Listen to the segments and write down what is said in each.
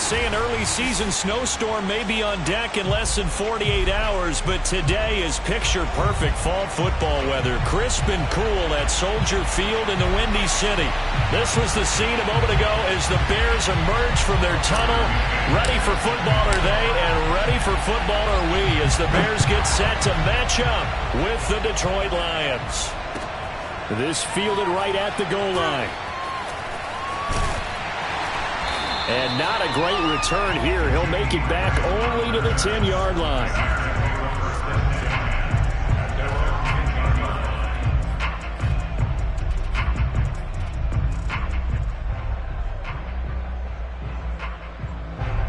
say an early season snowstorm may be on deck in less than 48 hours, but today is picture-perfect fall football weather. Crisp and cool at Soldier Field in the Windy City. This was the scene a moment ago as the Bears emerged from their tunnel. Ready for football are they, and ready for football are we as the Bears get set to match up with the Detroit Lions. This fielded right at the goal line. And not a great return here. He'll make it back only to the 10-yard line.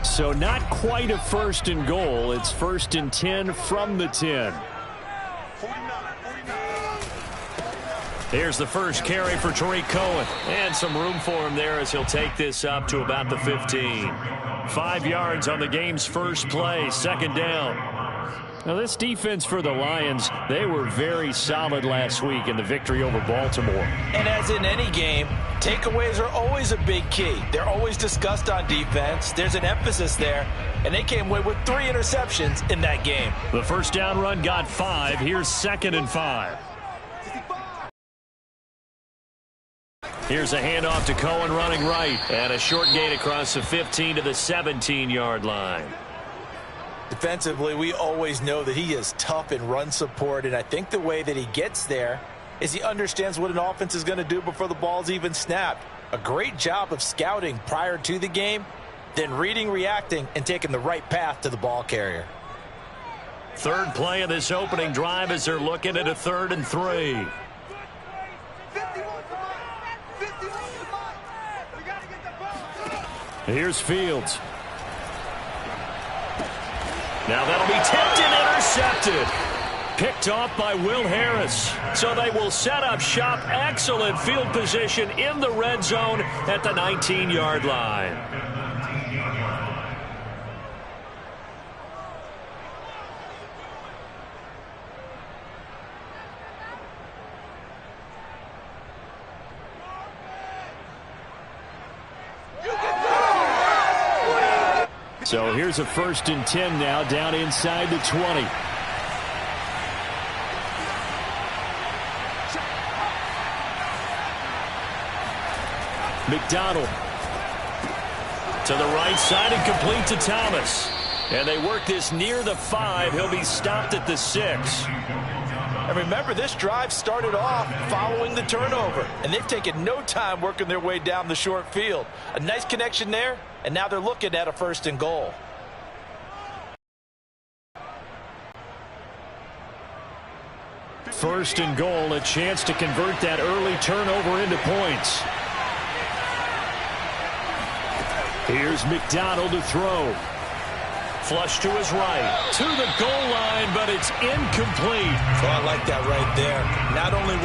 So not quite a first and goal. It's 1st and 10 from the 10. Here's the first carry for Tariq Cohen. And some room for him there as he'll take this up to about the 15. 5 yards on the game's first play, 2nd down. Now this defense for the Lions, they were very solid last week in the victory over Baltimore. And as in any game, takeaways are always a big key. They're always discussed on defense. There's an emphasis there, and they came away with 3 interceptions in that game. The first down run got 5. Here's 2nd and 5. Here's a handoff to Cohen running right. And a short gain across the 15 to the 17-yard line. Defensively, we always know that he is tough in run support, and I think the way that he gets there is he understands what an offense is going to do before the ball's even snapped. A great job of scouting prior to the game, then reading, reacting, and taking the right path to the ball carrier. Third play of this opening drive as they're looking at a 3rd and 3. Here's Fields. Now that'll be tipped and intercepted. Picked off by Will Harris. So they will set up shop. Excellent field position in the red zone at the 19-yard line. So here's a 1st and 10 now down inside the 20. McDonald to the right side and complete to Thomas. And they work this near the 5. He'll be stopped at the 6. And remember, this drive started off following the turnover, and they've taken no time working their way down the short field. A nice connection there, and now they're looking at a 1st and goal. First and goal, a chance to convert that early turnover into points. Here's McDonald to throw. Flush to his right, to the goal line, but it's incomplete. Oh, I like that right there. Not only,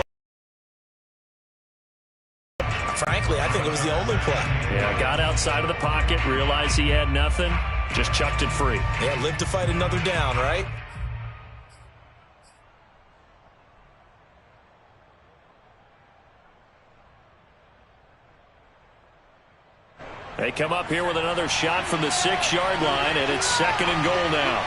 frankly, I think it was the only play. Yeah, got outside of the pocket, realized he had nothing, just chucked it free. Yeah, live to fight another down, right? They come up here with another shot from the 6-yard line, and it's 2nd and goal now.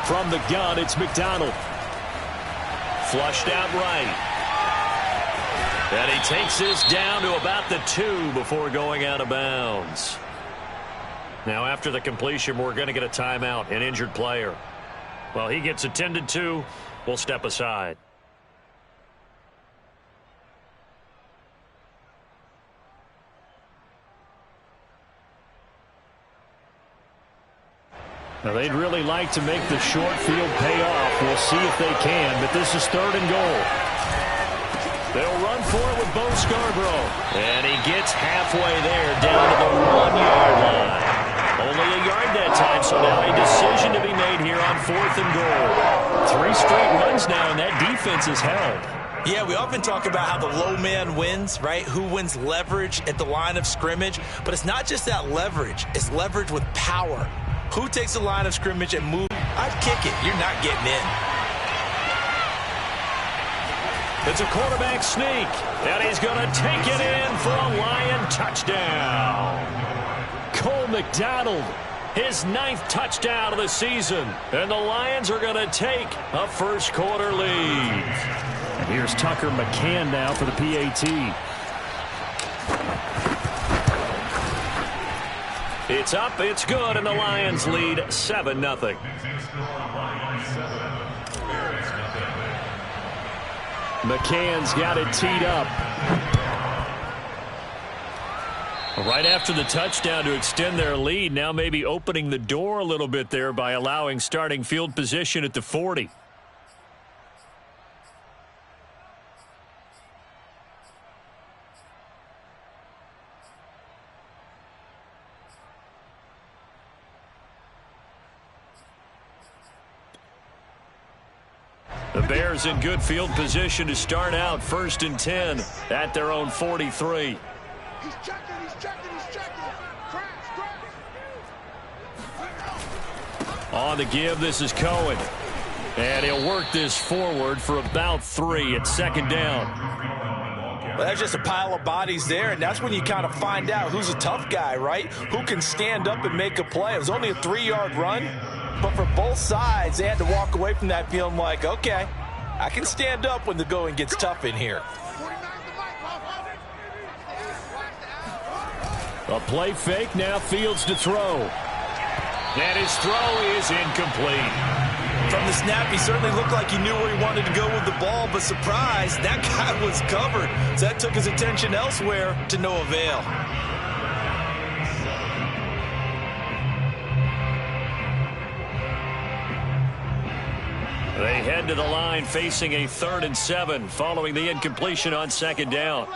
From the gun, it's McDonald. Flushed out right. And he takes this down to about the 2 before going out of bounds. Now, after the completion, we're going to get a timeout, an injured player. Well, he gets attended to. We'll step aside. Now, they'd really like to make the short field pay off. We'll see if they can, but this is 3rd and goal. They'll run for it with Bo Scarborough. And he gets halfway there, down to the 1-yard line. Only a yard that time, so now a decision to be made here on 4th and goal. 3 straight runs now, and that defense is held. Yeah, we often talk about how the low man wins, right? Who wins leverage at the line of scrimmage. But it's not just that leverage. It's leverage with power. Who takes the line of scrimmage and moves? I'd kick it. You're not getting in. It's a quarterback sneak, and he's going to take it in for a Lion touchdown. Cole McDonald, his 9th touchdown of the season, and the Lions are going to take a first-quarter lead. And here's Tucker McCann now for the PAT. It's up, it's good, and the Lions lead 7-0. McCann's got it teed up. Right after the touchdown to extend their lead, now maybe opening the door a little bit there by allowing starting field position at the 40. The Bears in good field position to start out 1st and 10 at their own 43. He's checking. On the give, this is Cohen. And he'll work this forward for about 3 at 2nd down. Well, that's just a pile of bodies there, and that's when you kind of find out who's a tough guy, right? Who can stand up and make a play. It was only a 3-yard run, but for both sides, they had to walk away from that feeling like, okay, I can stand up when the going gets tough in here. A play fake, now Fields to throw. And his throw is incomplete. From the snap, he certainly looked like he knew where he wanted to go with the ball, but surprise, that guy was covered. So that took his attention elsewhere to no avail. They head to the line facing a 3rd and 7 following the incompletion on 2nd down.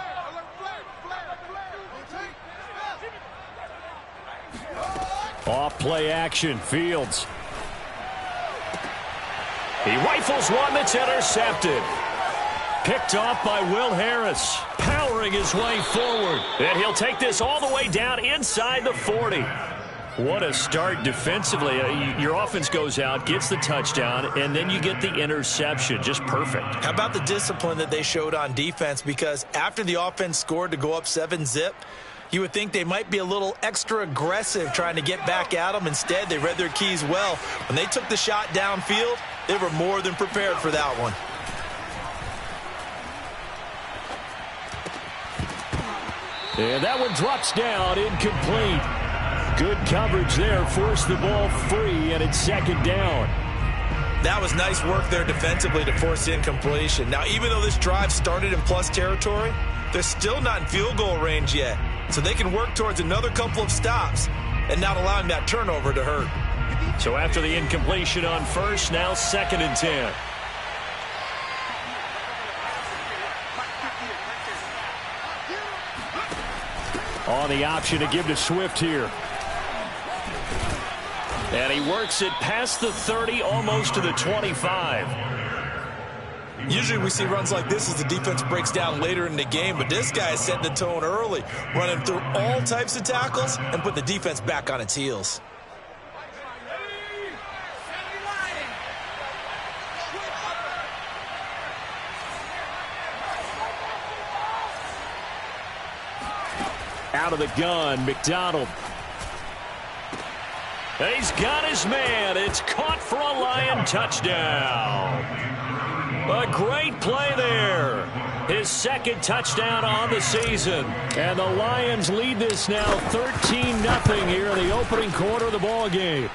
Off play action, Fields. He rifles one that's intercepted. Picked off by Will Harris, powering his way forward. And he'll take this all the way down inside the 40. What a start defensively. Your offense goes out, gets the touchdown, and then you get the interception. Just perfect. How about the discipline that they showed on defense? Because after the offense scored to go up 7-zip, you would think they might be a little extra aggressive trying to get back at them. Instead, they read their keys well. When they took the shot downfield, they were more than prepared for that one. And that one drops down, incomplete. Good coverage there, forced the ball free, and it's 2nd down. That was nice work there defensively to force incompletion. Now, even though this drive started in plus territory, they're still not in field goal range yet. So they can work towards another couple of stops and not allowing that turnover to hurt. So after the incompletion on 1st, now 2nd and 10. On the option to give to Swift here. And he works it past the 30, almost to the 25. Usually we see runs like this as the defense breaks down later in the game, but this guy is setting the tone early, running through all types of tackles and put the defense back on its heels. Out of the gun, McDonald. He's got his man. It's caught for a Lion touchdown. A great play there. His 2nd touchdown on the season. And the Lions lead this now 13-0 here in the opening quarter of the ball game.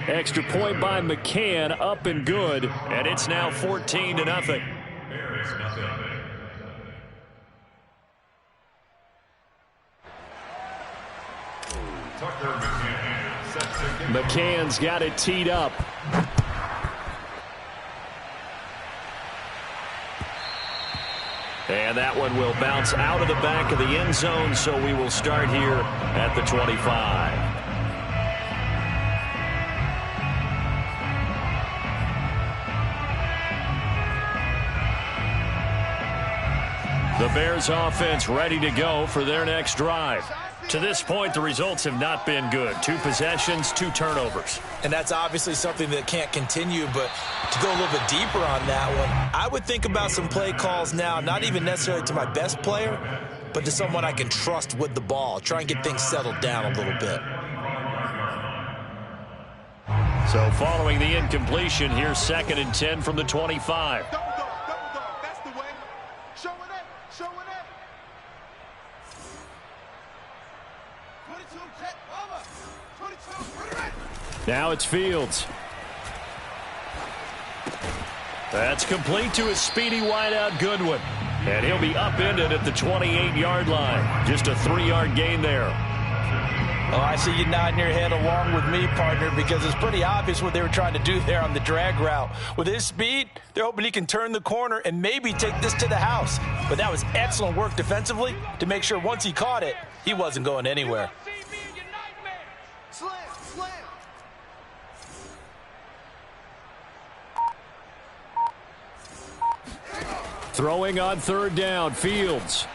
Extra point by McCann, up and good. And it's now 14-0. McCann's got it teed up. And that one will bounce out of the back of the end zone, so we will start here at the 25. The Bears offense ready to go for their next drive. To this point, the results have not been good. 2 possessions, 2 turnovers. And that's obviously something that can't continue, but to go a little bit deeper on that one, I would think about some play calls now, not even necessarily to my best player, but to someone I can trust with the ball. Try and get things settled down a little bit. So following the incompletion, here's 2nd and 10 from the 25. That's the way. Show it up. Show it up. 22, check, over. 22, put it right. Now it's Fields. That's complete to his speedy wideout Goodwin. And he'll be upended at the 28-yard line. Just a 3-yard gain there. Oh, I see you nodding your head along with me, partner, because it's pretty obvious what they were trying to do there on the drag route. With his speed, they're hoping he can turn the corner and maybe take this to the house. But that was excellent work defensively to make sure once he caught it, he wasn't going anywhere. Slam, slam. Throwing on 3rd down, Fields.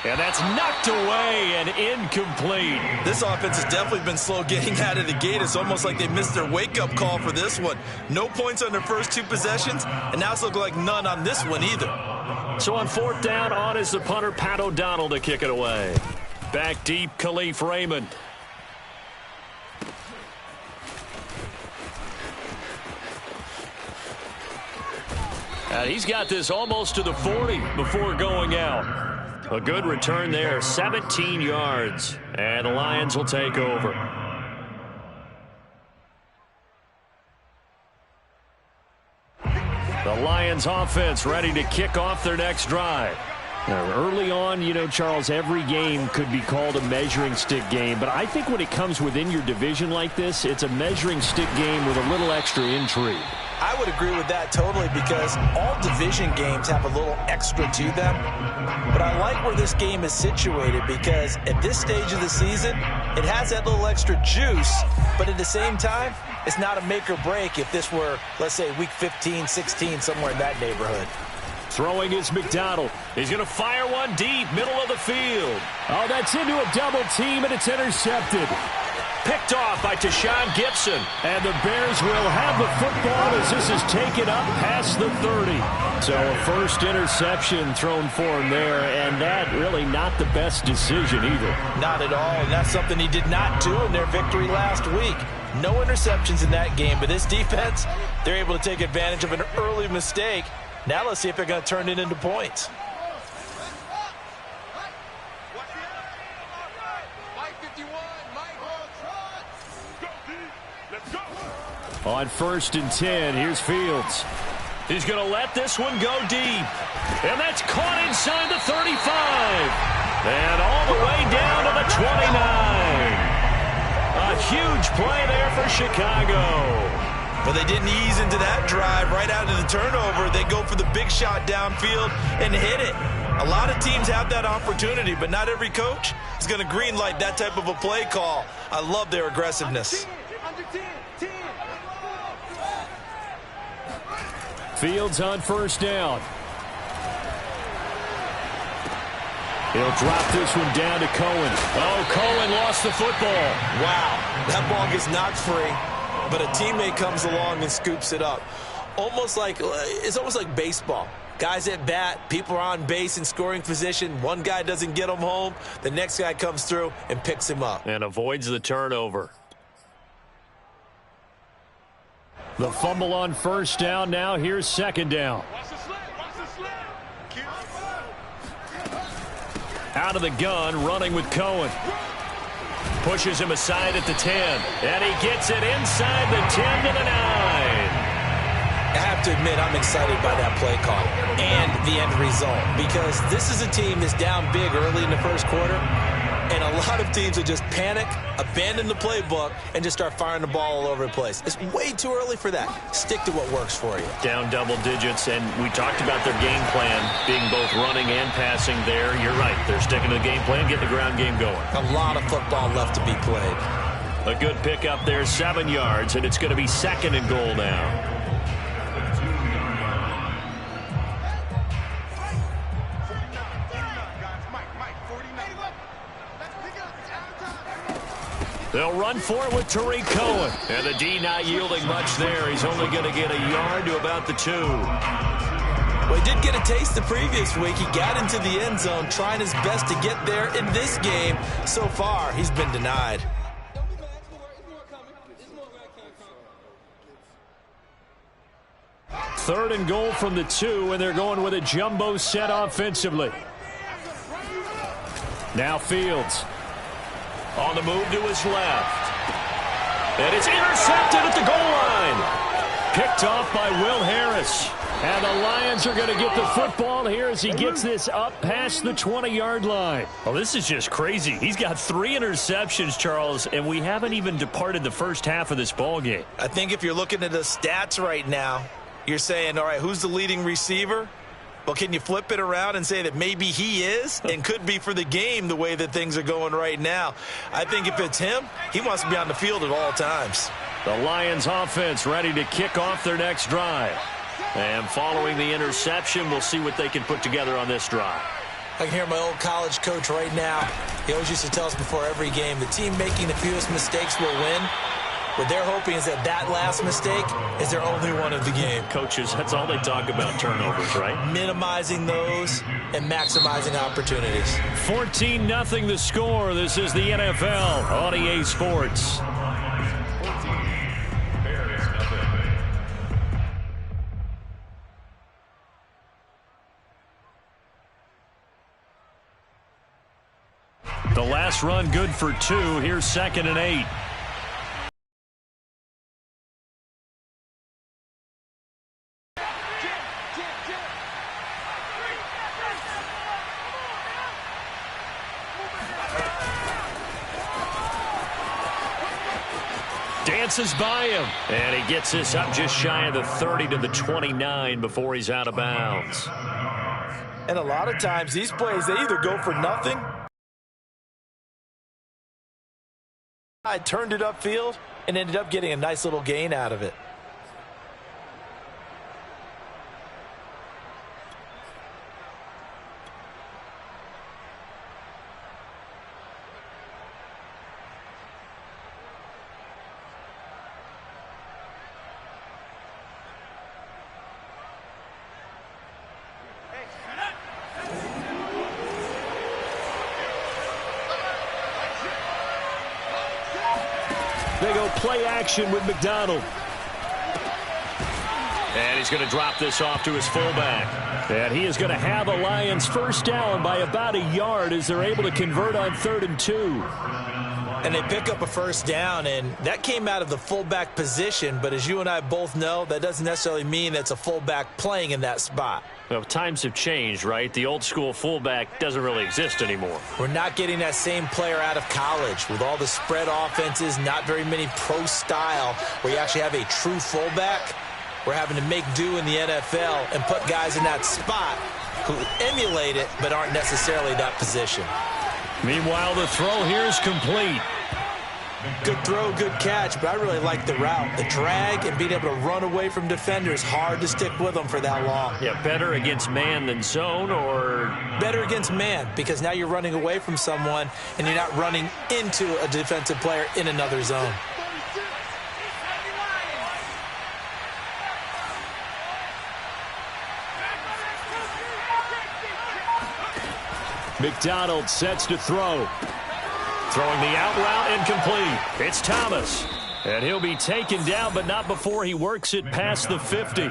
And that's knocked away and incomplete. This offense has definitely been slow getting out of the gate. It's almost like they missed their wake-up call for this one. No points on their first 2 possessions, and now it's looking like none on this one either. So on 4th down, on is the punter, Pat O'Donnell, to kick it away. Back deep, Khalif Raymond. And he's got this almost to the 40 before going out. A good return there, 17 yards. And the Lions will take over. The Lions offense ready to kick off their next drive. Now, early on, you know, Charles, every game could be called a measuring stick game. But I think when it comes within your division like this, it's a measuring stick game with a little extra intrigue. I would agree with that totally because all division games have a little extra to them. But I like where this game is situated because at this stage of the season, it has that little extra juice. But at the same time, it's not a make or break if this were, let's say, week 15, 16, somewhere in that neighborhood. Throwing is McDonald. He's going to fire one deep, middle of the field. Oh, that's into a double team, and it's intercepted. Picked off by Tashawn Gibson. And the Bears will have the football as this is taken up past the 30. So a first interception thrown for him there, and that really not the best decision either. Not at all, and that's something he did not do in their victory last week. No interceptions in that game, but this defense, they're able to take advantage of an early mistake. Now let's see if they're going to turn it into points. On 1st and 10, here's Fields. He's going to let this one go deep. And that's caught inside the 35. And all the way down to the 29. A huge play there for Chicago. But they didn't ease into that drive right out of the turnover. They go for the big shot downfield and hit it. A lot of teams have that opportunity, but not every coach is going to greenlight that type of a play call. I love their aggressiveness. Fields on 1st down. He'll drop this one down to Cohen. Oh, Cohen lost the football. Wow, that ball gets knocked free, but a teammate comes along and scoops it up. It's almost like baseball. Guys at bat, people are on base in scoring position. One guy doesn't get him home. The next guy comes through and picks him up. And avoids the turnover. The fumble on 1st down. Now here's 2nd down. Out of the gun, running with Cohen. Pushes him aside at the 10. And he gets it inside the 10 to the 9. I have to admit, I'm excited by that play call and the end result because this is a team that's down big early in the first quarter, and a lot of teams will just panic, abandon the playbook, and just start firing the ball all over the place. It's way too early for that. Stick to what works for you. Down double digits, and we talked about their game plan being both running and passing there. You're right. They're sticking to the game plan, getting the ground game going. A lot of football left to be played. A good pickup there, 7 yards, and it's going to be 2nd and goal now. They'll run for it with Tariq Cohen. And the D not yielding much there. He's only going to get a yard to about the 2. Well, he did get a taste the previous week. He got into the end zone trying his best to get there in this game. So far, he's been denied. Third and goal from the 2, and they're going with a jumbo set offensively. Now Fields. On the move to his left. And it's intercepted at the goal line. Picked off by Will Harris. And the Lions are going to get the football here as he gets this up past the 20-yard line. Well, this is just crazy. He's got 3 interceptions, Charles, and we haven't even departed the first half of this ball game. I think if you're looking at the stats right now, you're saying, all right, who's the leading receiver? Well, can you flip it around and say that maybe he is and could be for the game the way that things are going right now? I think if it's him, he wants to be on the field at all times. The Lions offense ready to kick off their next drive. And following the interception, we'll see what they can put together on this drive. I can hear my old college coach right now. He always used to tell us before every game, the team making the fewest mistakes will win. What they're hoping is that last mistake is their only one of the game. Coaches, that's all they talk about, turnovers, right? Minimizing those and maximizing opportunities. 14-0 the score. This is the NFL on EA Sports. The last run good for 2. Here's 2nd and 8. Dances by him, and he gets this up just shy of the 30 to the 29 before he's out of bounds. And a lot of times these plays, they either go for nothing. I turned it upfield and ended up getting a nice little gain out of it. They go play action with McDonald. And he's going to drop this off to his fullback. And he is going to have a Lions first down by about a yard as they're able to convert on 3rd and 2. And they pick up a first down, and that came out of the fullback position. But as you and I both know, that doesn't necessarily mean that's a fullback playing in that spot. Well, times have changed, right? The old school fullback doesn't really exist anymore. We're not getting that same player out of college with all the spread offenses, not very many pro style where you actually have a true fullback. We're having to make do in the NFL and put guys in that spot who emulate it but aren't necessarily that position. Meanwhile, the throw here is complete. Good throw, good catch, but I really like the route. The drag and being able to run away from defenders, hard to stick with them for that long. Yeah, better against man than zone, or better against man, because now you're running away from someone and you're not running into a defensive player in another zone. McDonald sets to throw. Throwing the out route incomplete. It's Thomas. And he'll be taken down, but not before he works it past the 50.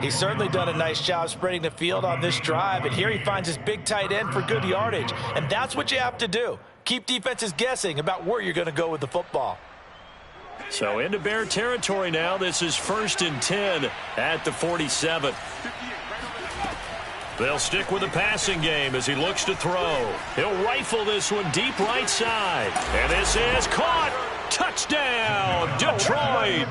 He's certainly done a nice job spreading the field on this drive, and here he finds his big tight end for good yardage. And that's what you have to do. Keep defenses guessing about where you're going to go with the football. So into Bear territory now. This is 1st and 10 at the 47. They'll stick with the passing game as he looks to throw. He'll rifle this one deep right side. And this is caught. Touchdown, Detroit.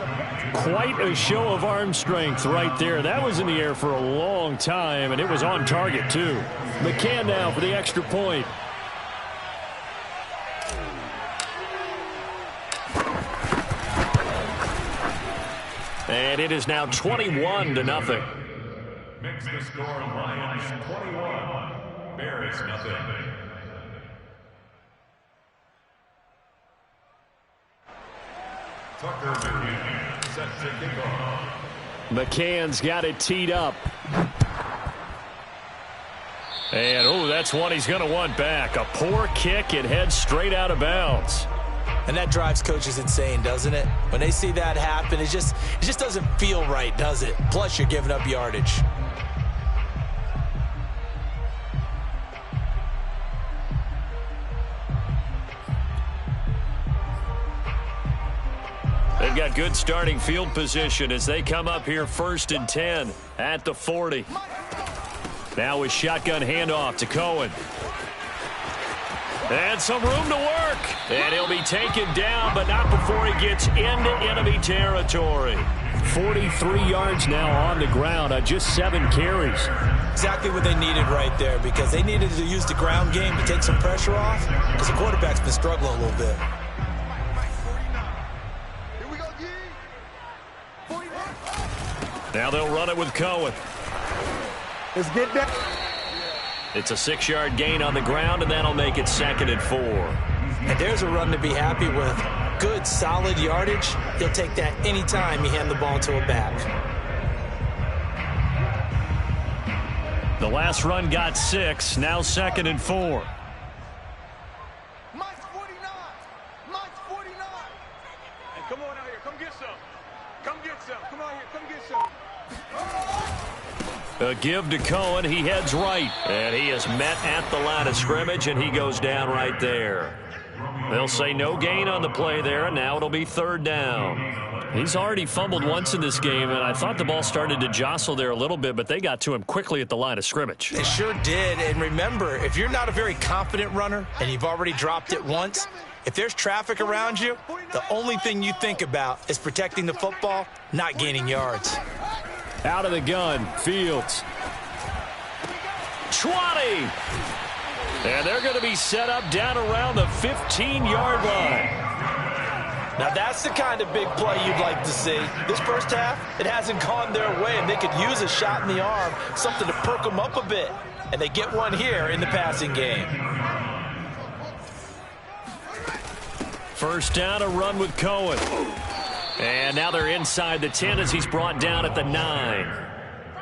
Quite a show of arm strength right there. That was in the air for a long time, and it was on target, too. McCann now for the extra point. And it is now 21-0. Makes the score Lions 21, Bears nothing. Tucker McCann set to kick off. McCann's got it teed up. And, oh, that's one he's going to want back. A poor kick. It heads straight out of bounds. And that drives coaches insane, doesn't it? When they see that happen, it just doesn't feel right, does it? Plus, you're giving up yardage. They've got good starting field position as they come up here 1st and 10 at the 40. Now with shotgun handoff to Cohen. And some room to work. And he'll be taken down, but not before he gets into enemy territory. 43 yards now on the ground on just 7 carries. Exactly what they needed right there, because they needed to use the ground game to take some pressure off, because the quarterback's been struggling a little bit. Now they'll run it with Cohen. Let's get that. It's a 6-yard gain on the ground, and that'll make it 2nd and 4. And there's a run to be happy with. Good, solid yardage. He'll take that anytime you hand the ball to a back. The last run got 6, now 2nd and 4. Mike's 49. Mike's 49. Hey, come on out here. Come get some. Come get some. Come out here. Come get some. A give to Cohen. He heads right. And he is met at the line of scrimmage, and he goes down right there. They'll say no gain on the play there, and now it'll be 3rd down. He's already fumbled once in this game, and I thought the ball started to jostle there a little bit, but they got to him quickly at the line of scrimmage. They sure did. And remember, if you're not a very confident runner and you've already dropped it once, if there's traffic around you, the only thing you think about is protecting the football, not gaining yards. Out of the gun, Fields. 20. And they're going to be set up down around the 15-yard line. Now, that's the kind of big play you'd like to see. This first half, it hasn't gone their way, and they could use a shot in the arm, something to perk them up a bit. And they get one here in the passing game. First down, a run with Cohen. And now they're inside the 10 as he's brought down at the 9.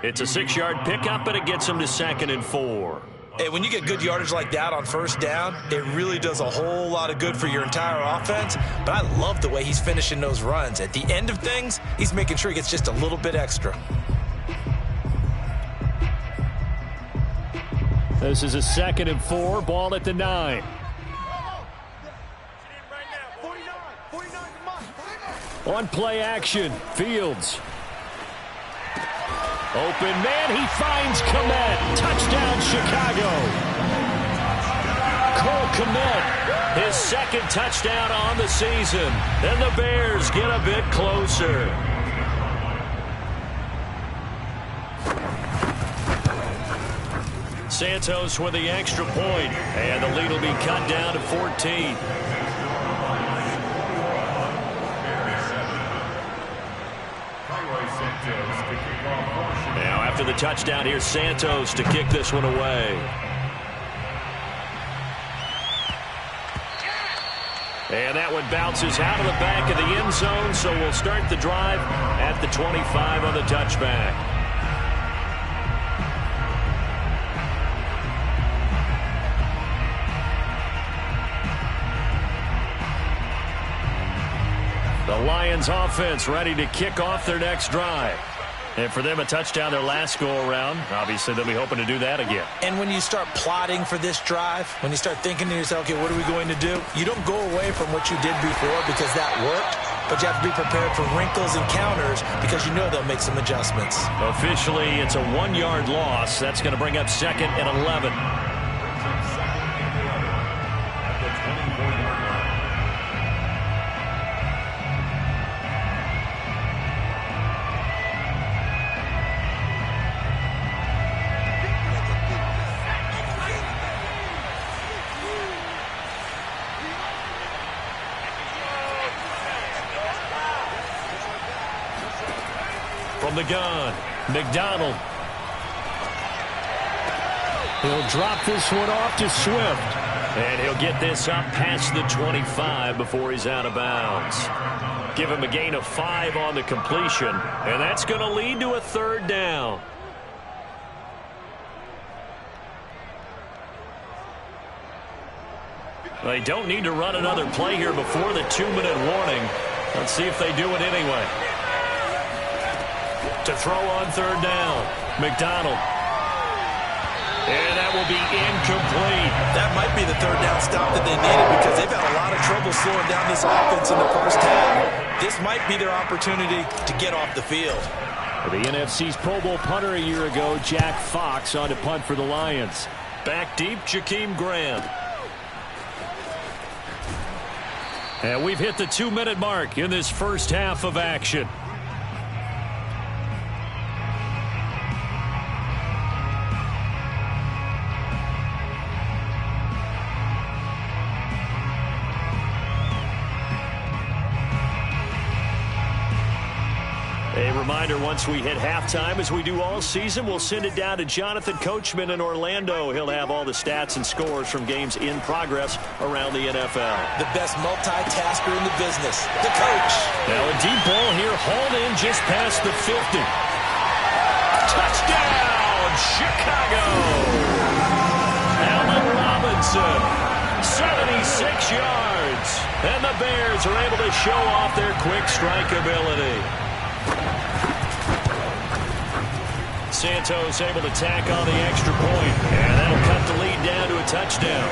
It's a 6-yard pickup, and it gets him to 2nd and 4. Hey, when you get good yardage like that on first down, it really does a whole lot of good for your entire offense. But I love the way he's finishing those runs. At the end of things, he's making sure he gets just a little bit extra. This is a 2nd and 4, ball at the 9. On play action, Fields. Open man, he finds Kmet. Touchdown, Chicago. Cole Kmet, his 2nd touchdown on the season. And the Bears get a bit closer. Santos with the extra point. And the lead will be cut down to 14. Now after the touchdown, here's Santos to kick this one away. And that one bounces out of the back of the end zone, so we'll start the drive at the 25 on the touchback. The Lions offense ready to kick off their next drive. And for them, a touchdown their last go-around. Obviously, they'll be hoping to do that again. And when you start plotting for this drive, when you start thinking to yourself, okay, what are we going to do? You don't go away from what you did before because that worked, but you have to be prepared for wrinkles and counters because you know they'll make some adjustments. Officially, it's a 1-yard loss. That's going to bring up 2nd and 11. From the gun, McDonald. He'll drop this one off to Swift. And he'll get this up past the 25 before he's out of bounds. give him a gain of 5 on the completion, and that's going to lead to a 3rd down. They don't need to run another play here before the 2-minute warning. Let's see if they do it anyway. To throw on 3rd down, McDonald. And that will be incomplete. That might be the 3rd down stop that they needed because they've had a lot of trouble slowing down this offense in the first half. This might be their opportunity to get off the field. The NFC's Pro Bowl punter a year ago, Jack Fox, on to punt for the Lions. Back deep, Jakeem Graham. And we've hit the 2-minute mark in this first half of action. A reminder, once we hit halftime, as we do all season, we'll send it down to Jonathan Coachman in Orlando. He'll have all the stats and scores from games in progress around the NFL. The best multitasker in the business, the coach. Now a deep ball here, hauled in just past the 50. Touchdown, Chicago! Allen Robinson, 76 yards. And the Bears are able to show off their quick strike ability. Santos able to tack on the extra point, and that'll cut the lead down to a touchdown.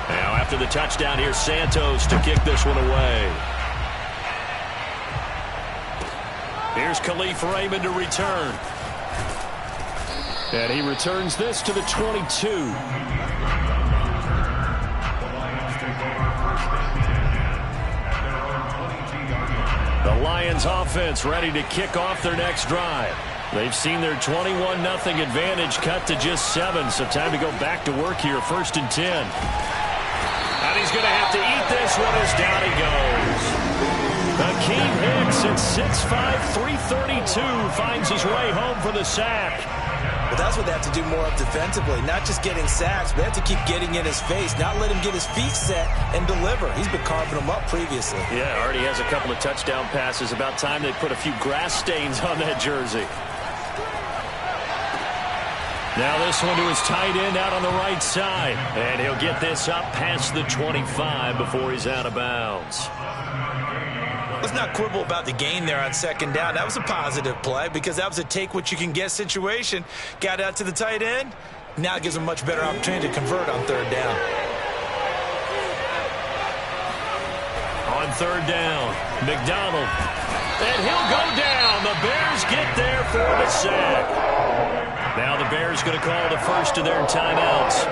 Now after the touchdown, here's Santos to kick this one away. Here's Khalif Raymond to return. And he returns this to the 22. The Lions offense ready to kick off their next drive. They've seen their 21-0 advantage cut to just 7, so time to go back to work here, 1st and 10. And he's going to have to eat this one as down he goes. Akeem Hicks at 6'5", 332 finds his way home for the sack. But that's what they have to do more of defensively, not just getting sacks, but they have to keep getting in his face, not let him get his feet set and deliver. He's been carving them up previously. Yeah, already has a couple of touchdown passes. About time they put a few grass stains on that jersey. Now this one to his tight end out on the right side. And he'll get this up past the 25 before he's out of bounds. Let's not quibble about the gain there on 2nd down. That was a positive play because that was a take-what-you-can-get situation. Got out to the tight end. Now it gives him a much better opportunity to convert on 3rd down. On 3rd down, McDonald. And he'll go down. The Bears get there for the sack. Now the Bears going to call the first of their timeouts.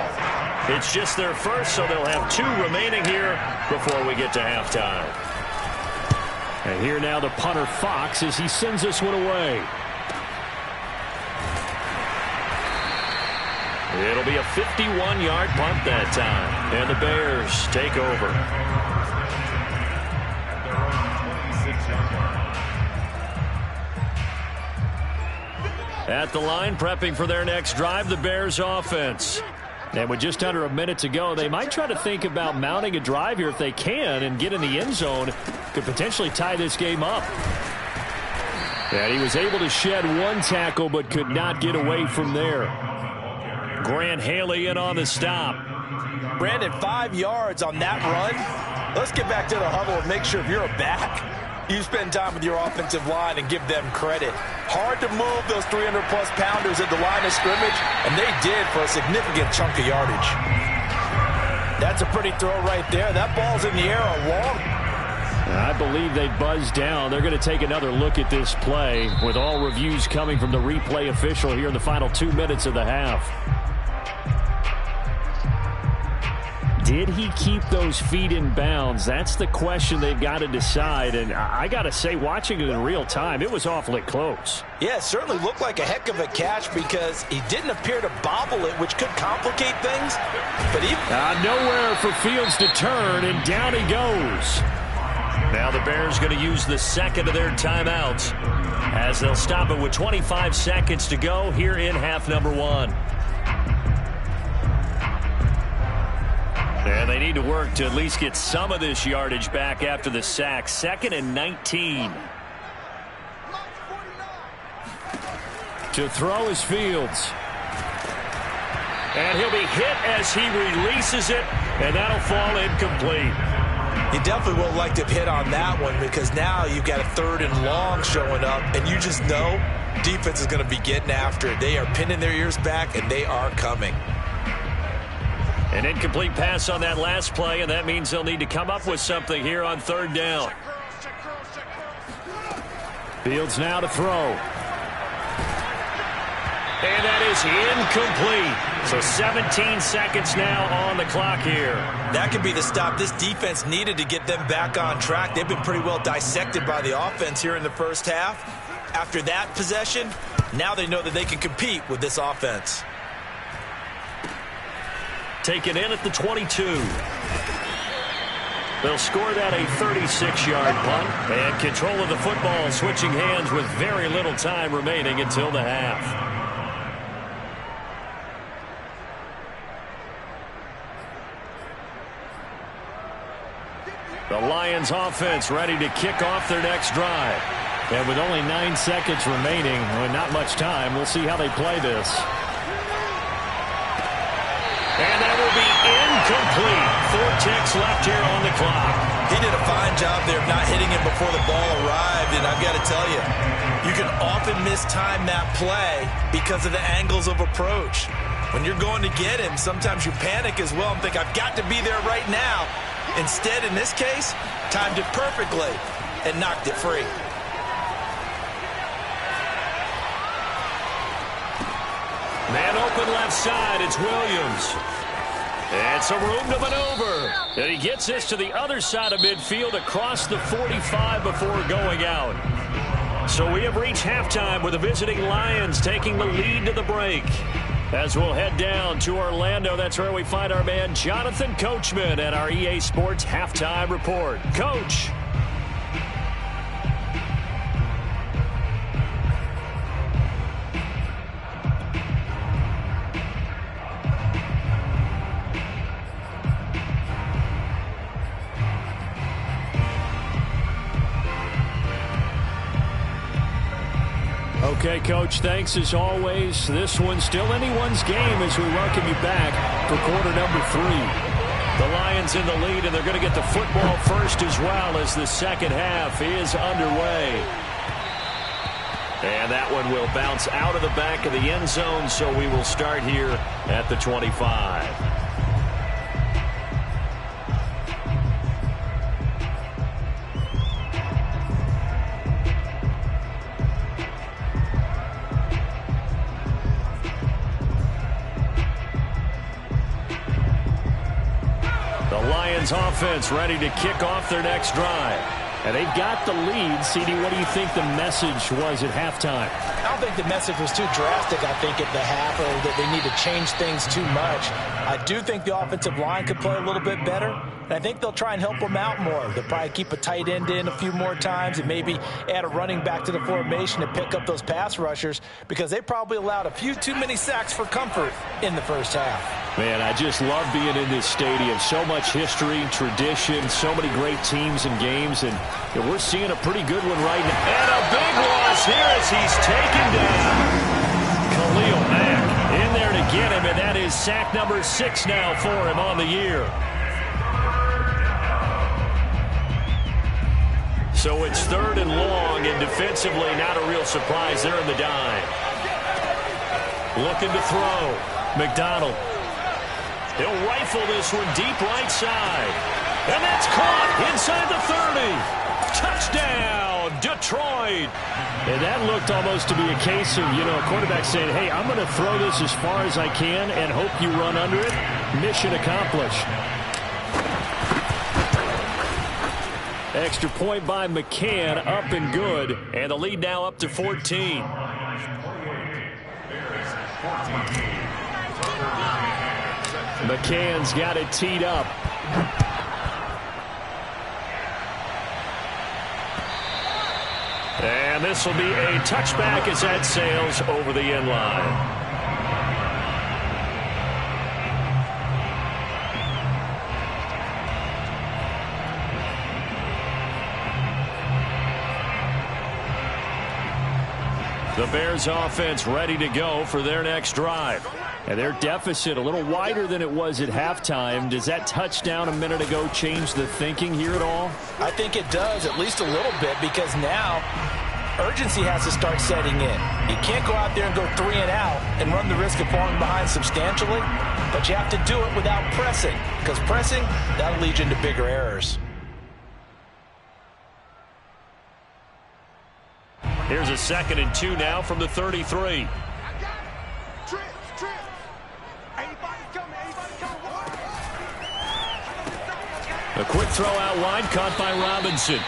It's just their first, so they'll have 2 remaining here before we get to halftime. And here now the punter Fox as he sends this one away. It'll be a 51-yard punt that time. And the Bears take over. At the line, prepping for their next drive, the Bears offense. And with just under a minute to go, they might try to think about mounting a drive here if they can and get in the end zone. Could potentially tie this game up. And he was able to shed 1 tackle but could not get away from there. Grant Haley in on the stop. Brandon, 5 yards on that run. Let's get back to the huddle and make sure if you're a back, you spend time with your offensive line and give them credit. Hard to move those 300-plus pounders at the line of scrimmage, and they did for a significant chunk of yardage. That's a pretty throw right there. That ball's in the air a long. I believe they buzzed down. They're going to take another look at this play with all reviews coming from the replay official here in the final 2 minutes of the half. Did he keep those feet in bounds? That's the question they've got to decide. And I got to say, watching it in real time, it was awfully close. Yeah, it certainly looked like a heck of a catch because he didn't appear to bobble it, which could complicate things. But nowhere for Fields to turn, and down he goes. Now the Bears going to use the 2nd of their timeouts as they'll stop it with 25 seconds to go here in half number 1. And they need to work to at least get some of this yardage back after the sack. 2nd and 19. To throw is Fields. And he'll be hit as he releases it, and that'll fall incomplete. You definitely would like to have hit on that one because now you've got a 3rd and long showing up, and you just know defense is going to be getting after it. They are pinning their ears back, and they are coming. An incomplete pass on that last play, and that means they'll need to come up with something here on 3rd down. Fields now to throw. And that is incomplete. So 17 seconds now on the clock here. That could be the stop this defense needed to get them back on track. They've been pretty well dissected by the offense here in the first half. After that possession, now they know that they can compete with this offense. Taken in at the 22. They'll score that a 36-yard punt. And control of the football switching hands with very little time remaining until the half. The Lions offense ready to kick off their next drive. And with only 9 seconds remaining, and not much time, we'll see how they play this. And that will be incomplete. 4 ticks left here on the clock. He did a fine job there of not hitting him before the ball arrived, and I've got to tell you, you can often mistime that play because of the angles of approach. When you're going to get him, sometimes you panic as well and think, I've got to be there right now. Instead, in this case, timed it perfectly and knocked it free. Man open left side, it's Williams. And some room to maneuver. And he gets this to the other side of midfield across the 45 before going out. So we have reached halftime with the visiting Lions taking the lead to the break. As we'll head down to Orlando, that's where we find our man Jonathan Coachman at our EA Sports Halftime Report. Coach. Okay, Coach, thanks as always. This one's still anyone's game as we welcome you back for quarter number 3. The Lions in the lead, and they're going to get the football first as well as the second half is underway. And that one will bounce out of the back of the end zone, so we will start here at the 25. Offense ready to kick off their next drive. And they've got the lead. CD, what do you think the message was at halftime? I don't think the message was too drastic, I think, at the half, or that they need to change things too much. I do think the offensive line could play a little bit better, and I think they'll try and help them out more. They'll probably keep a tight end in a few more times and maybe add a running back to the formation to pick up those pass rushers because they probably allowed a few too many sacks for comfort in the first half. Man, I just love being in this stadium. So much history, tradition, so many great teams and games, and we're seeing a pretty good one right now. And a big loss here as he's taken down. Khalil Mack in there to get him, and that is sack number 6 now for him on the year. So it's 3rd and long, and defensively not a real surprise there in the dime. Looking to throw. McDonald. He'll rifle this one deep right side. And that's caught inside the 30. Touchdown, Detroit. And that looked almost to be a case of, a quarterback saying, hey, I'm going to throw this as far as I can and hope you run under it. Mission accomplished. Extra point by McCann, up and good. And the lead now up to 14. McCann's got it teed up. And this will be a touchback as that sails over the end line. The Bears offense ready to go for their next drive. And their deficit a little wider than it was at halftime. Does that touchdown a minute ago change the thinking here at all? I think it does, at least a little bit, because now urgency has to start setting in. You can't go out there and go 3 and out and run the risk of falling behind substantially, but you have to do it without pressing, because pressing, that'll lead you into bigger errors. Here's a 2nd and 2 now from the 33. A quick throw out wide, caught by Robinson.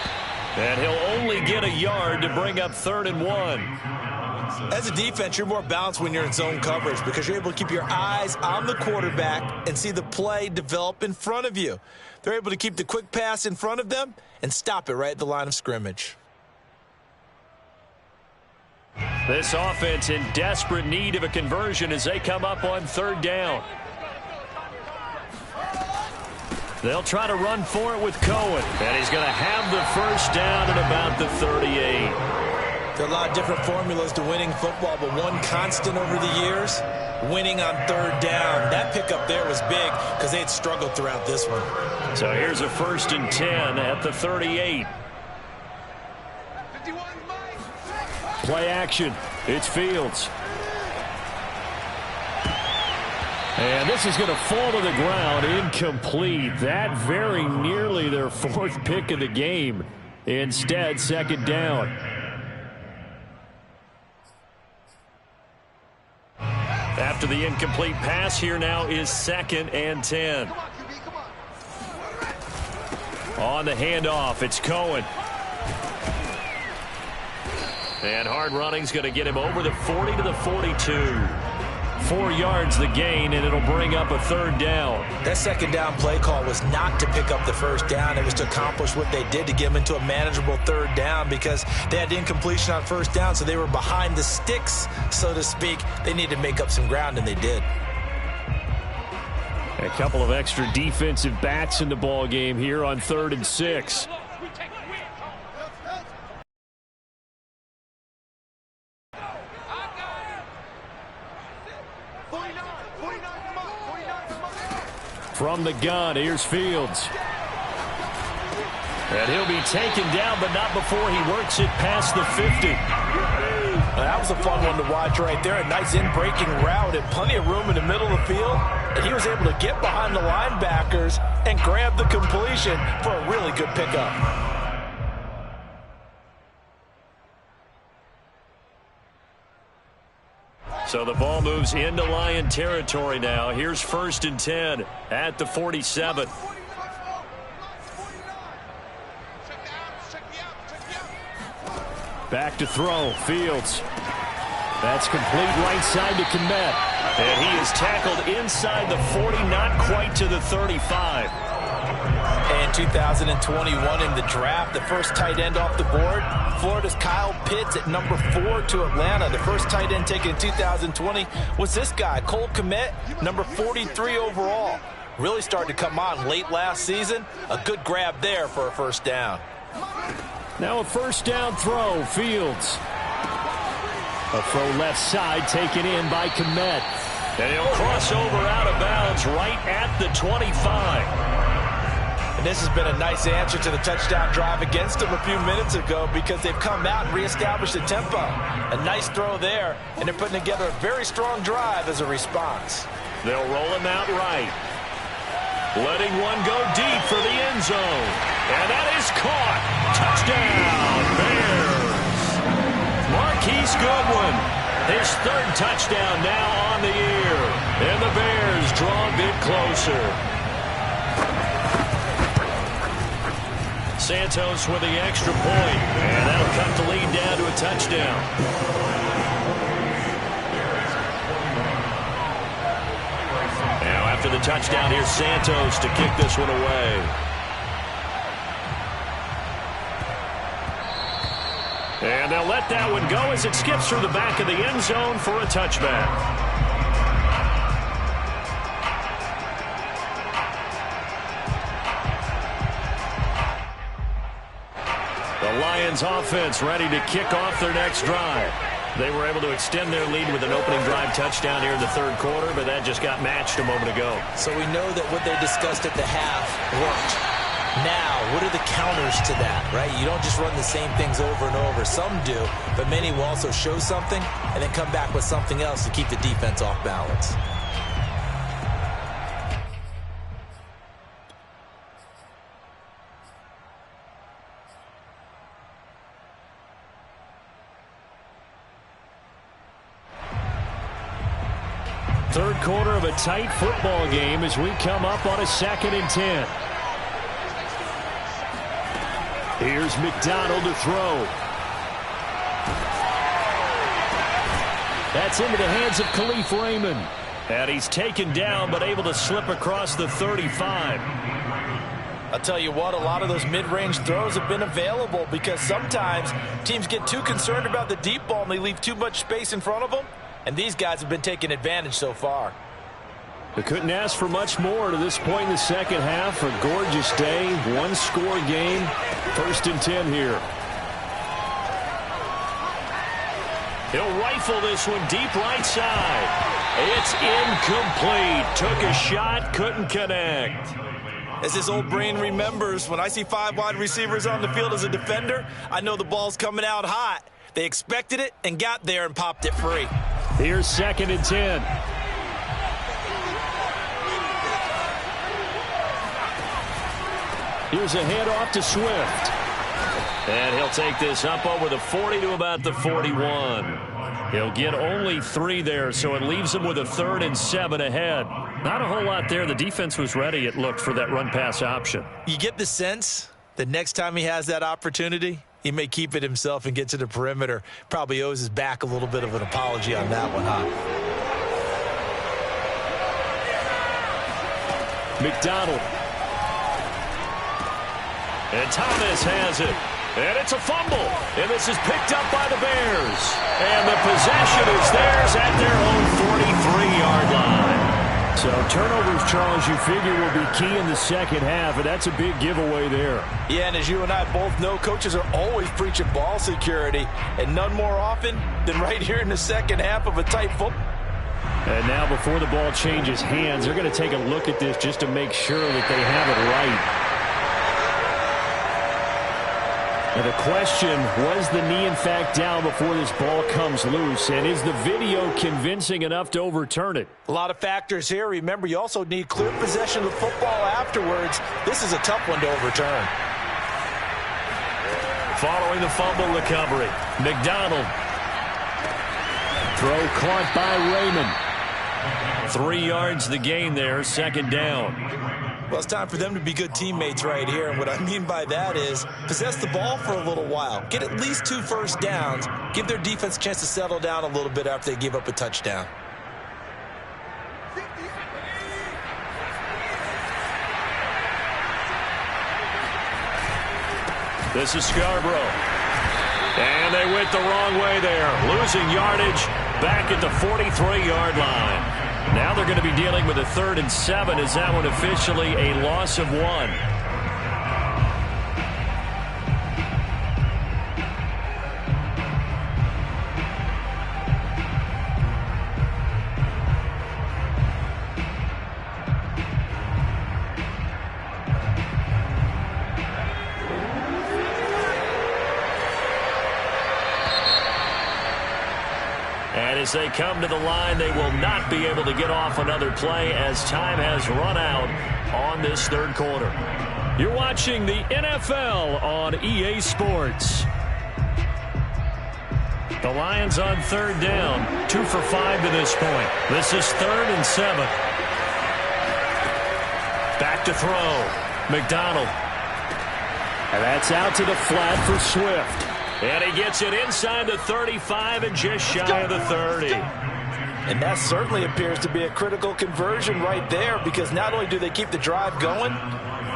And he'll only get a yard to bring up 3rd and 1. As a defense, you're more balanced when you're in zone coverage because you're able to keep your eyes on the quarterback and see the play develop in front of you. They're able to keep the quick pass in front of them and stop it right at the line of scrimmage. This offense in desperate need of a conversion as they come up on 3rd down. They'll try to run for it with Cohen. And he's going to have the 1st down at about the 38. There are a lot of different formulas to winning football, but one constant over the years, winning on 3rd down. That pickup there was big because they had struggled throughout this one. So here's a 1st and 10 at the 38. Play action. It's Fields. And this is going to fall to the ground, incomplete. That very nearly their 4th pick of the game. Instead, 2nd down. After the incomplete pass, here now is 2nd and 10. On the handoff, it's Cohen. And hard running's going to get him over the 40 to the 42. 4 yards the gain, and it'll bring up a 3rd down. That 2nd down play call was not to pick up the 1st down. It was to accomplish what they did to get them into a manageable 3rd down because they had incompletion on 1st down, so they were behind the sticks, so to speak. They needed to make up some ground, and they did. A couple of extra defensive backs in the ball game here on 3rd and 6. From the gun, here's Fields. And he'll be taken down, but not before he works it past the 50. That was a fun one to watch right there. A nice in-breaking route and plenty of room in the middle of the field. And he was able to get behind the linebackers and grab the completion for a really good pickup. So the ball moves into Lion territory now. Here's 1st and 10 at the 47. Back to throw, Fields. That's complete right side to Kmet. And he is tackled inside the 40, not quite to the 35. And 2021 in the draft, the first tight end off the board, Florida's Kyle Pitts at number 4 to Atlanta. The first tight end taken in 2020 was this guy, Cole Kmet, number 43 overall. Really started to come on late last season. A good grab there for a 1st down. Now a 1st down throw, Fields. A throw left side taken in by Kmet. And he'll cross over out of bounds right at the 25. And this has been a nice answer to the touchdown drive against them a few minutes ago because they've come out and reestablished the tempo. A nice throw there, and they're putting together a very strong drive as a response. They'll roll him out right. Letting one go deep for the end zone. And that is caught. Touchdown, Bears. Marquise Goodwin, his 3rd touchdown now on the year. And the Bears draw a bit closer. Santos with the extra point, and that'll cut the lead down to a touchdown. Now after the touchdown, here's Santos to kick this one away. And they'll let that one go as it skips through the back of the end zone for a touchback. The Lions offense ready to kick off their next drive. They were able to extend their lead with an opening drive touchdown here in the third quarter, but that just got matched a moment ago. So we know that what they discussed at the half worked. Now, what are the counters to that, right? You don't just run the same things over and over. Some do, but many will also show something and then come back with something else to keep the defense off balance. Third quarter of a tight football game as we come up on a 2nd and 10. Here's McDonald to throw. That's into the hands of Khalif Raymond. And he's taken down but able to slip across the 35. I'll tell you what, a lot of those mid-range throws have been available because sometimes teams get too concerned about the deep ball and they leave too much space in front of them. And these guys have been taking advantage so far. They couldn't ask for much more to this point in the second half. A gorgeous day, one-score game. 1st and 10 here. He'll rifle this one deep right side. It's incomplete. Took a shot, couldn't connect. As this old brain remembers, when I see 5 wide receivers on the field as a defender, I know the ball's coming out hot. They expected it and got there and popped it free. Here's 2nd and 10. Here's a handoff to Swift. And he'll take this up over the 40 to about the 41. He'll get only 3 there, so it leaves him with a 3rd and 7 ahead. Not a whole lot there. The defense was ready, it looked, for that run-pass option. You get the sense that next time he has that opportunity, he may keep it himself and get to the perimeter. Probably owes his back a little bit of an apology on that one, huh? McDonald. And Thomas has it. And it's a fumble. And this is picked up by the Bears. And the possession is theirs at their own 43-yard line. So turnovers, Charles, you figure will be key in the second half, and that's a big giveaway there. Yeah, and as you and I both know, coaches are always preaching ball security, and none more often than right here in the second half of a tight football. And now before the ball changes hands, they're going to take a look at this just to make sure that they have it right. And the question, was the knee in fact down before this ball comes loose? And is the video convincing enough to overturn it? A lot of factors here. Remember, you also need clear possession of the football afterwards. This is a tough one to overturn. Following the fumble recovery, McDonald. Throw caught by Raymond. 3 yards the gain there, 2nd down. Well, it's time for them to be good teammates right here. And what I mean by that is possess the ball for a little while. Get at least 2 first downs. Give their defense a chance to settle down a little bit after they give up a touchdown. This is Scarborough. And they went the wrong way there. Losing yardage back at the 43-yard line. Now they're going to be dealing with a 3rd and 7. Is that one officially a loss of 1? And as they come to the line, they will not be able to get off another play as time has run out on this third quarter. You're watching the NFL on EA Sports. The Lions on 3rd down, 2 for 5 to this point. This is 3rd and 7. Back to throw. McDonald. And that's out to the flat for Swift. And he gets it inside the 35 and just shy of the 30. And that certainly appears to be a critical conversion right there, because not only do they keep the drive going,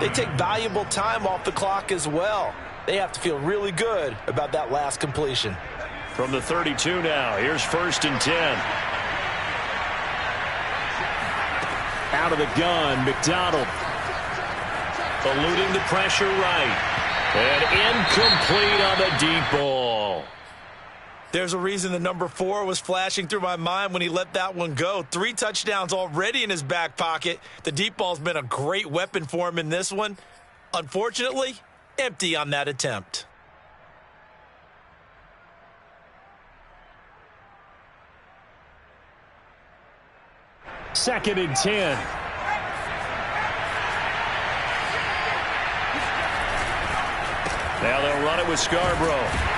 they take valuable time off the clock as well. They have to feel really good about that last completion. From the 32 now, here's 1st and 10. Out of the gun, McDonald. Eluding the pressure right. And incomplete on the deep ball. There's a reason the number 4 was flashing through my mind when he let that one go. 3 touchdowns already in his back pocket. The deep ball's been a great weapon for him in this one. Unfortunately, empty on that attempt. Second and 10. Now they'll run it with Scarborough.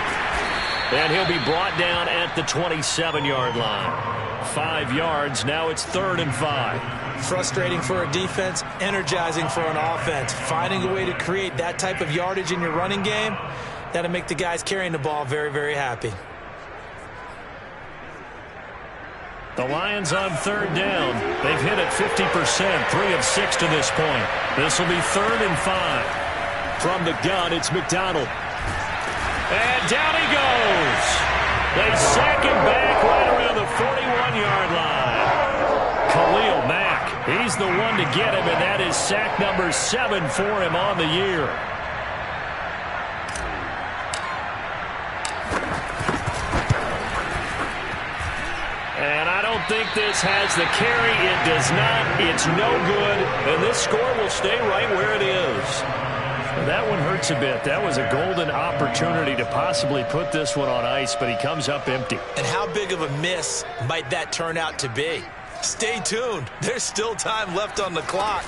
And he'll be brought down at the 27-yard line. 5 yards. Now it's 3rd and 5. Frustrating for a defense, energizing for an offense. Finding a way to create that type of yardage in your running game, that'll make the guys carrying the ball very, very happy. The Lions on 3rd down. They've hit it 50%, 3 of 6 to this point. This will be 3rd and 5. From the gun, it's McDonald. And down he goes. They sack him back right around the 41-yard line. Khalil Mack, he's the one to get him, and that is sack number 7 for him on the year. And I don't think this has the carry. It does not. It's no good. And this score will stay right where it is. That one hurts a bit. That was a golden opportunity to possibly put this one on ice, but he comes up empty. And how big of a miss might that turn out to be? Stay tuned. There's still time left on the clock.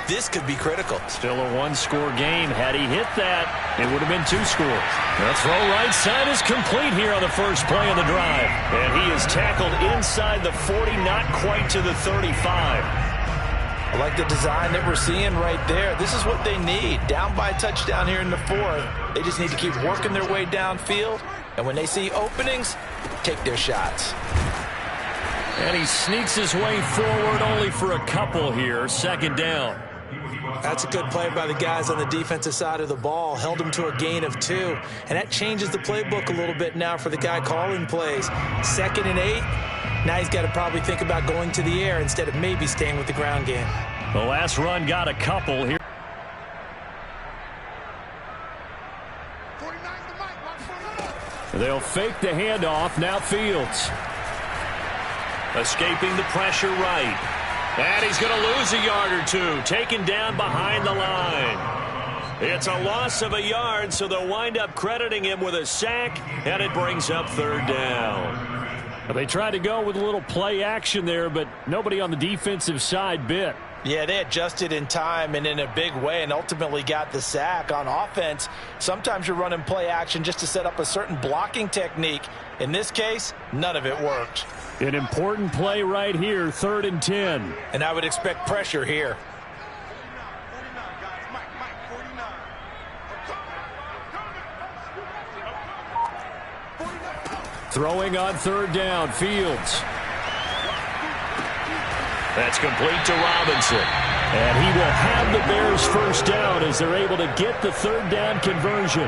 This could be critical. Still a 1-score game. Had he hit that, it would have been 2 scores. The throw right side is complete here on the first play of the drive. And he is tackled inside the 40, not quite to the 35. I like the design that we're seeing right there. This is what they need. Down by a touchdown here in the 4th. They just need to keep working their way downfield. And when they see openings, take their shots. And he sneaks his way forward only for a couple here. 2nd down. That's a good play by the guys on the defensive side of the ball. Held him to a gain of 2. And that changes the playbook a little bit now for the guy calling plays. 2nd and 8. Now he's got to probably think about going to the air instead of maybe staying with the ground game. The last run got a couple here. They'll fake the handoff. Now Fields. Escaping the pressure right. And he's going to lose a yard or 2. Taken down behind the line. It's a loss of a yard, so they'll wind up crediting him with a sack, and it brings up 3rd down. They tried to go with a little play action there, but nobody on the defensive side bit. Yeah, they adjusted in time and in a big way and ultimately got the sack. On offense, sometimes you're running play action just to set up a certain blocking technique. In this case, none of it worked. An important play right here, 3rd and 10. And I would expect pressure here. Throwing on 3rd down, Fields. That's complete to Robinson. And he will have the Bears first down as they're able to get the 3rd down conversion.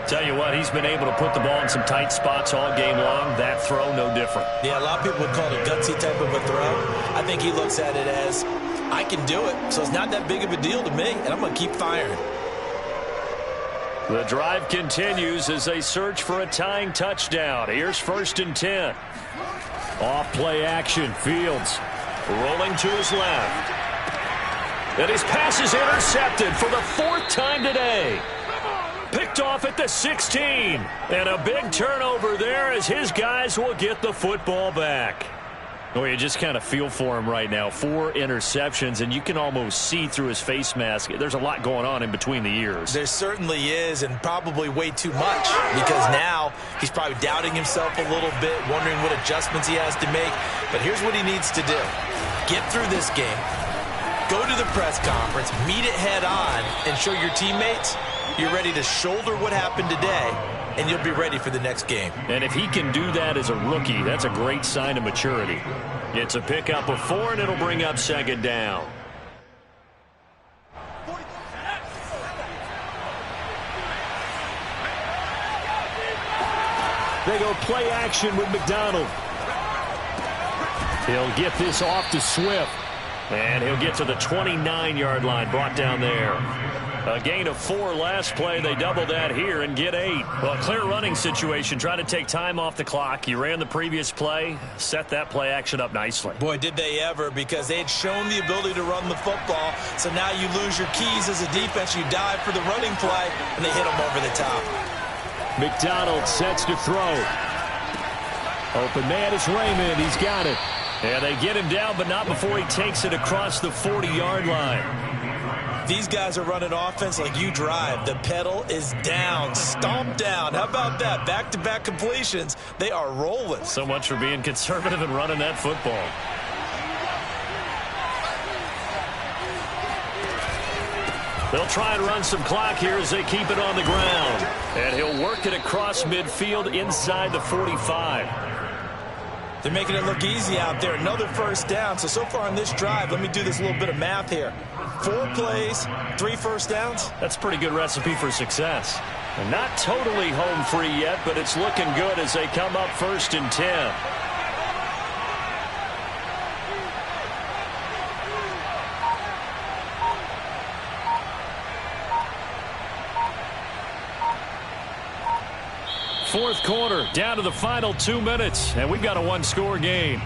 Tell you what, he's been able to put the ball in some tight spots all game long. That throw, no different. Yeah, a lot of people would call it a gutsy type of a throw. I think he looks at it as, I can do it, so it's not that big of a deal to me, and I'm going to keep firing. The drive continues as they search for a tying touchdown. Here's 1st and 10. Off play action. Fields rolling to his left. And his pass is intercepted for the 4th time today. Picked off at the 16. And a big turnover there as his guys will get the football back. Oh, you just kind of feel for him right now. 4 interceptions, and you can almost see through his face mask. There's a lot going on in between the ears. There certainly is, and probably way too much, because now he's probably doubting himself a little bit, wondering what adjustments he has to make. But here's what he needs to do. Get through this game, go to the press conference, meet it head on, and show your teammates you're ready to shoulder what happened today, and you'll be ready for the next game. And if he can do that as a rookie, that's a great sign of maturity. It's a pickup of 4, and it'll bring up 2nd down. They go play action with McDonald. He'll get this off to Swift. And he'll get to the 29-yard line, brought down there. A gain of 4 last play. They double that here and get 8. Well, clear running situation. Try to take time off the clock. You ran the previous play. Set that play action up nicely. Boy, did they ever, because they had shown the ability to run the football. So now you lose your keys as a defense. You dive for the running play, and they hit them over the top. McDonald sets to throw. Open man is Raymond. He's got it. And they get him down, but not before he takes it across the 40-yard line. These guys are running offense like you drive. The pedal is down, stomped down. How about that? Back-to-back completions. They are rolling. So much for being conservative and running that football. They'll try and run some clock here as they keep it on the ground. And he'll work it across midfield inside the 45. They're making it look easy out there. Another first down. So far on this drive, let me do this little bit of math here. 4 plays, 3 first downs. That's a pretty good recipe for success. And not totally home free yet, but it's looking good as they come up 1st and 10. Fourth quarter, down to the final 2 minutes, and we've got a 1-score game.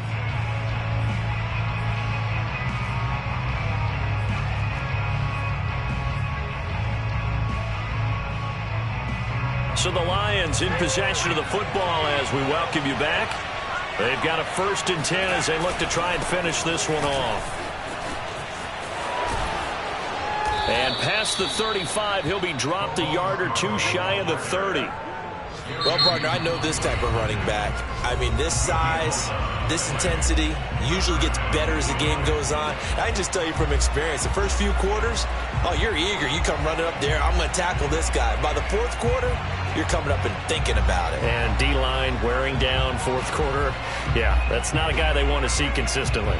So the Lions in possession of the football as we welcome you back. They've got a 1st and 10 as they look to try and finish this one off. And past the 35, he'll be dropped a yard or 2 shy of the 30. Well, partner, I know this type of running back. I mean, this size, this intensity usually gets better as the game goes on. I can just tell you from experience, the first few quarters, oh, you're eager. You come running up there, I'm going to tackle this guy. By the 4th quarter, you're coming up and thinking about it. And D-line wearing down 4th quarter. Yeah, that's not a guy they want to see consistently.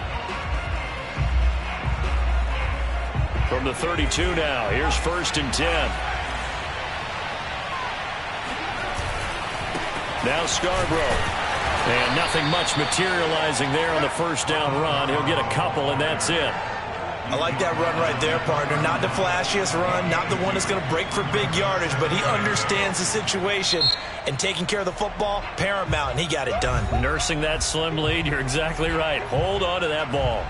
From the 32 now, here's 1st and 10. Now Scarborough. And nothing much materializing there on the first down run. He'll get a couple, and that's it. I like that run right there, partner. Not the flashiest run, not the one that's going to break for big yardage, but he understands the situation, and taking care of the football, paramount, and he got it done. Nursing that slim lead, you're exactly right. Hold on to that ball.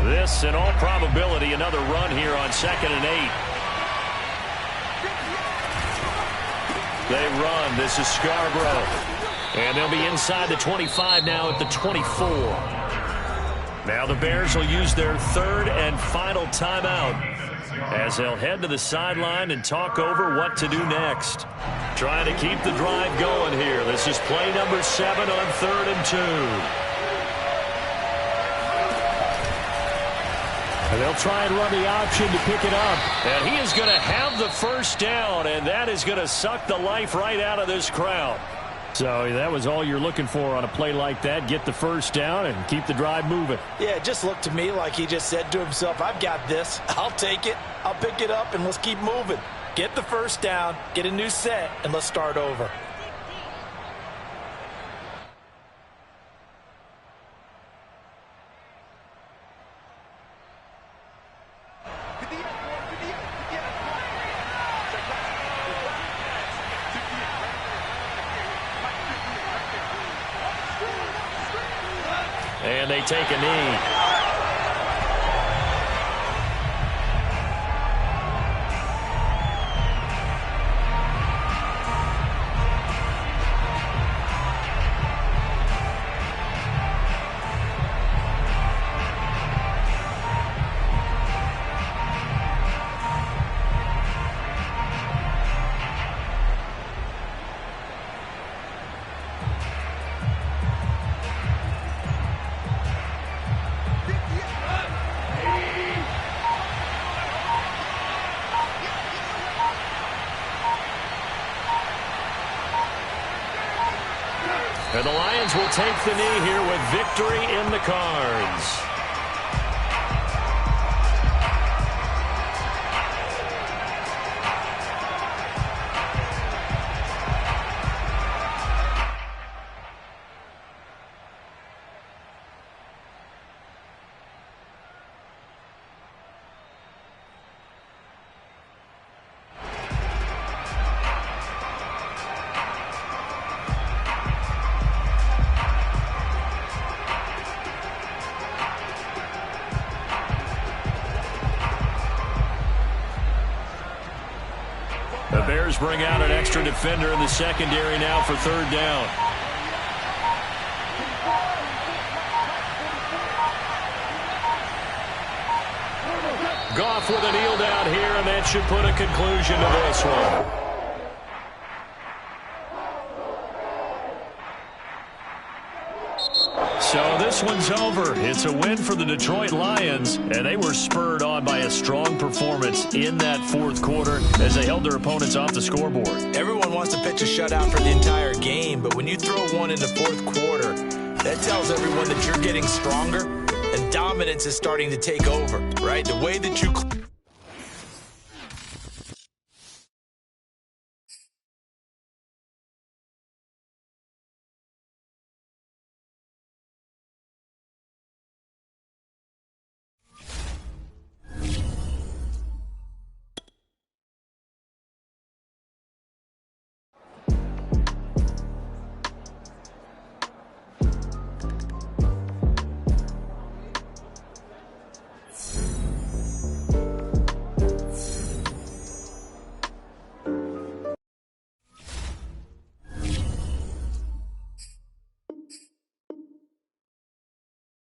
This, in all probability, another run here on 2nd and 8. They run. This is Scarborough. And they'll be inside the 25 now at the 24. Now the Bears will use their 3rd and final timeout as they'll head to the sideline and talk over what to do next. Trying to keep the drive going here. This is play number 7 on 3rd and 2. And they'll try and run the option to pick it up. And he is going to have the first down, and that is going to suck the life right out of this crowd. So that was all you're looking for on a play like that. Get the first down and keep the drive moving. Yeah, it just looked to me like he just said to himself, I've got this. I'll take it. I'll pick it up, and let's keep moving. Get the first down, get a new set, and let's start over. And they take a knee. And the Lions will take the knee here with victory in the cards. bring out an extra defender in the secondary now for third down. Goff with a kneel down here, and that should put a conclusion to this one. So this one's over. It's a win for the Detroit Lions, and they were spurred on by a strong performance in that fourth quarter as they held their opponents off the scoreboard. Everyone wants to pitch a shutout for the entire game, but when you throw one in the fourth quarter, that tells everyone that you're getting stronger and dominance is starting to take over, right? The way that you